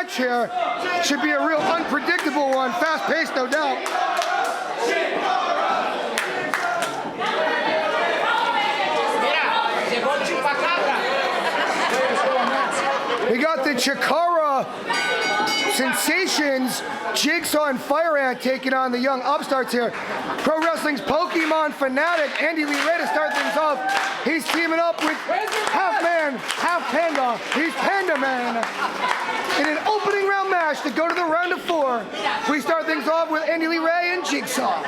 match here. Should be a real unpredictable one. Fast-paced, no doubt. We got the Chikara sensations, Jigsaw and Fire Ant taking on the young upstarts here. Pro Wrestling's Pokemon fanatic, Andy Lee Ray, to start things off. He's teaming up with half man, half panda. He's Panda Man. In an opening round match to go to the round of 4. We start things off with Andy Lee Ray and Jigsaw.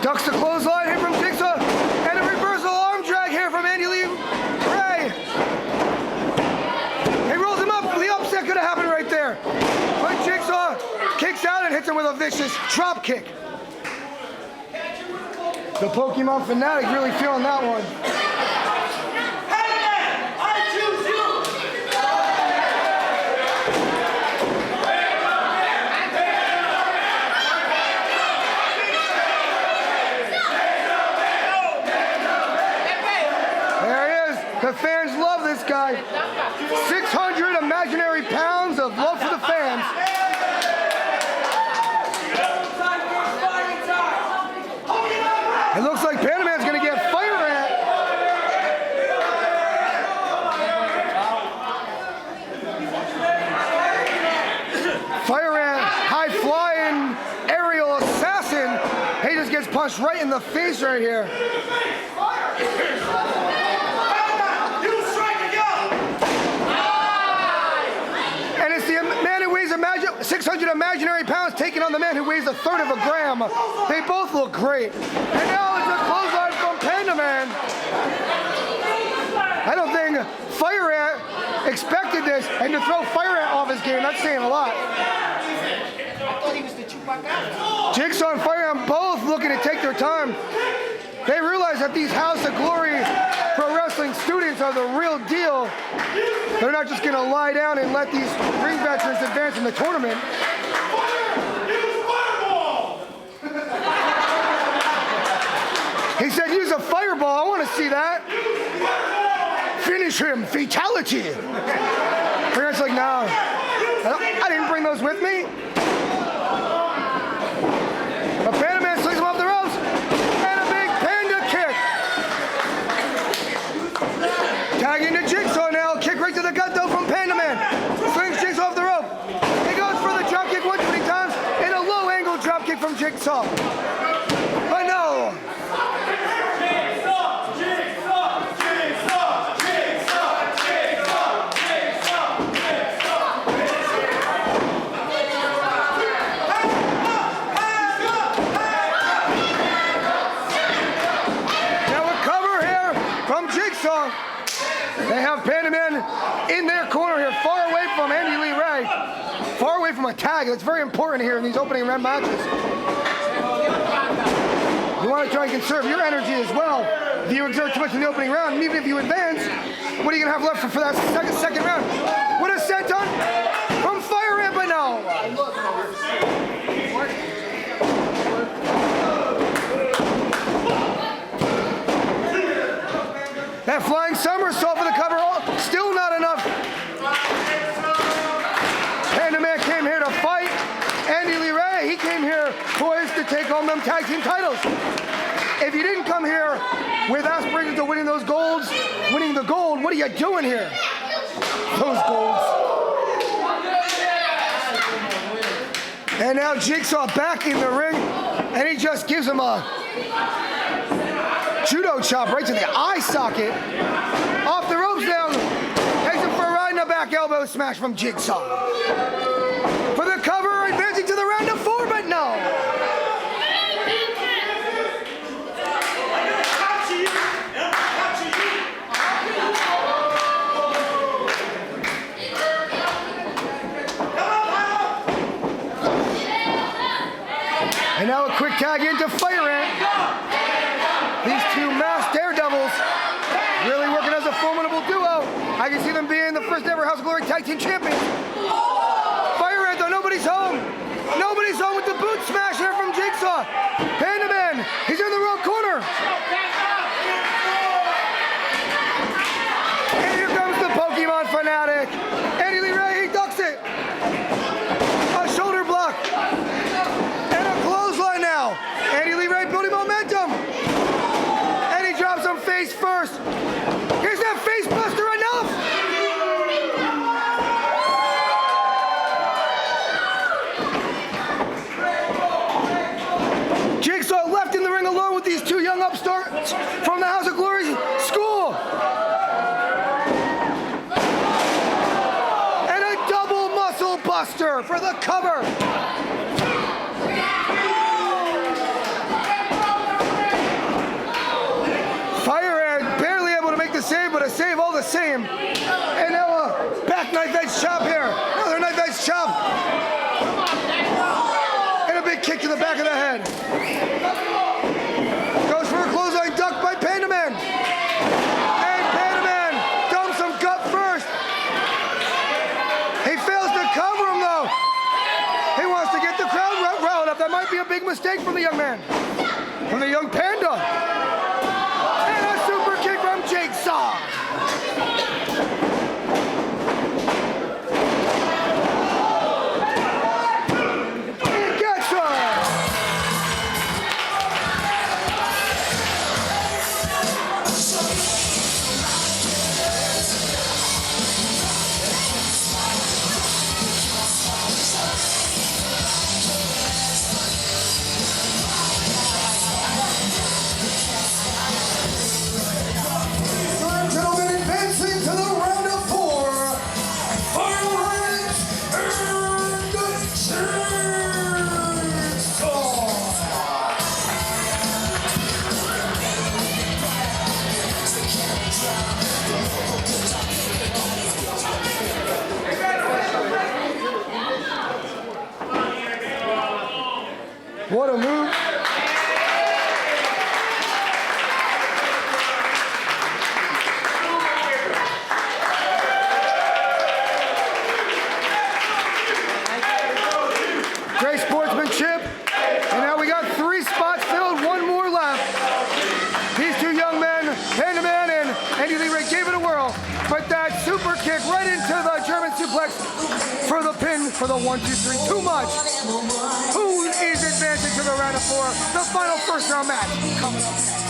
Ducks the clothesline here from Jigsaw, and a reversal arm drag here from Andy Lee Ray. He rolls him up. The upset could have happened right there. But Jigsaw kicks out and hits him with a vicious drop kick. The Pokemon fanatic really feeling that one. The fans love this guy. 600 imaginary pounds of love for the fans. It looks like Panda Man's going to get Fire Ant. Fire Ant, high-flying aerial assassin. He just gets punched right in the face right here. And it's the man who weighs 600 imaginary pounds taking on the man who weighs 1/3 of a gram. They both look great. And now it's a clothesline from Panda Man. I don't think Fire Ant expected this, and to throw Fire Ant off his game, that's saying a lot. Jigsaw and Fire Ant both looking to take their time. They realize that these House of Glory Pro Wrestling students are the real deal. They're not just going to lie down and let these ring veterans advance in the tournament. He said, use a fireball. I want to see that. Finish him. Fatality. Fire like, no. I didn't bring those with me. But Panda Man slings him off the ropes. And a big panda kick. Tag into Jigsaw now. Kick right to the gut, though, from Panda Man. Slings Jigsaw off the rope. He goes for the drop kick one too many times. And a low-angle drop kick from Jigsaw. But no. They have Panda Man in their corner here, far away from Andy Lee Ray, far away from a tag. That's very important here in these opening round matches. You want to try and conserve your energy as well. If you exert too much in the opening round, and even if you advance, what are you going to have left for that second round? What a senton from Fire Ant, but no. That flying somersault for the cover, still not enough. Panda Man came here to fight. Andy Lee Ray, he came here poised to take home them tag team titles. If you didn't come here with aspirations to winning those golds, winning the gold, what are you doing here? Those golds. And now Jigsaw back in the ring, and he just gives him a judo chop right to the eye socket. Off the ropes now. Takes him for a ride in the back elbow smash from Jigsaw. For the cover, advancing to the round of 4, but no. And now a quick tag into Fire Ant. These two masked daredevils first ever House of Glory Tag Team Champions. Fire ant though, nobody's home. Nobody's home with the boot smash here from Jigsaw. Panda Man, he's in the wrong corner. And here comes the Pokemon fanatic. Eddie Lee Ray, he ducks it. A shoulder block. And a clothesline now. Eddie Lee Ray building momentum. And he drops him face first. Here's that face buster enough. Jigsaw left in the ring alone with these two young upstarts from the House of Glory school. And a double muscle buster for the cover. Fire ant barely able to make the save, but a save all the same. And now a back knife edge chop here. Another knife edge chop. And a big kick to the back of the head. Goes for a clothesline duck by Panda Man. And Panda Man dumps him gut first. He fails to cover him though. He wants to get the crowd riled up. That might be a big mistake from the young man. From the young Panda. And a super kick from Jigsaw. He gets her. Gentlemen, advancing to the round of 4, Fire ant and Jigsaw. What a move. Great sportsmanship. And now we got 3 spots filled, 1 more left. These two young men, Panda Man and Eddie Lee Ray, gave it a whirl. But that super kick right into the German suplex for the pin for the 1, 2, 3. Too much. Who is advancing to the round of 4? The final first round match coming up.